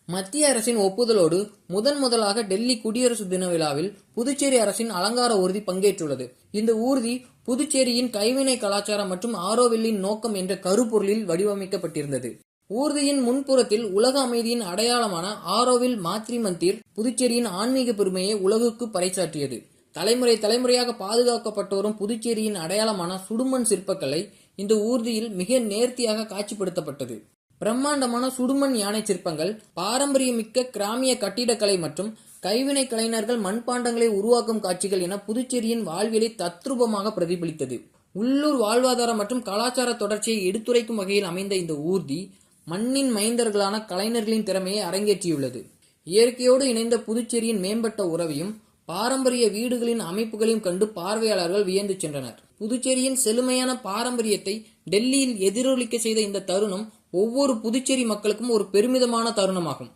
மத்திய அரசின் ஒப்புதலோடு முதலாக டெல்லி குடியரசு தின விழாவில் புதுச்சேரி அரசின் அலங்கார ஊர்தி பங்கேற்றுள்ளது. இந்த ஊர்தி புதுச்சேரியின் கைவினை கலாச்சாரம் மற்றும் ஆரோவில்லின் நோக்கம் என்ற கருப்பொருளில் வடிவமைக்கப்பட்டிருந்தது. ஊர்தியின் முன்புறத்தில் உலக அமைதியின் அடையாளமான ஆரோவில் மாத்ரி மந்திர் புதுச்சேரியின் ஆன்மீக பெருமையை உலகுக்கு பறைசாற்றியது. தலைமுறையாக பாதுகாக்கப்பட்டு வரும் புதுச்சேரியின் அடையாளமான சுடுமண் சிற்பக்கலை இந்த ஊர்தியில் மிக நேர்த்தியாக காட்சிப்படுத்தப்பட்டது. பிரம்மாண்டமான சுடுமண் யானை சிற்பங்கள், பாரம்பரியமிக்க கிராமிய கட்டிடக்கலை மற்றும் கைவினை கலைஞர்கள் மண்பாண்டங்களை உருவாக்கும் காட்சிகள் என புதுச்சேரியின் வாழ்வியலை தத்ரூபமாக பிரதிபலித்தது. உள்ளூர் வாழ்வாதாரம் மற்றும் கலாச்சார தொடர்ச்சியை எடுத்துரைக்கும் வகையில் அமைந்த இந்த ஊர்தி மண்ணின் மைந்தர்களான கலைஞர்களின் திறமையை அரங்கேற்றியுள்ளது. இயற்கையோடு இணைந்த புதுச்சேரியின் மேம்பட்ட உறவையும் பாரம்பரிய வீடுகளின் அமைப்புகளையும் கண்டு பார்வையாளர்கள் வியந்து சென்றனர். புதுச்சேரியின் செழுமையான பாரம்பரியத்தை டெல்லியில் எதிரொலிக்க செய்த இந்த தருணம் ஒவ்வொரு புதுச்சேரி மக்களுக்கும் ஒரு பெருமிதமான தருணமாகும்.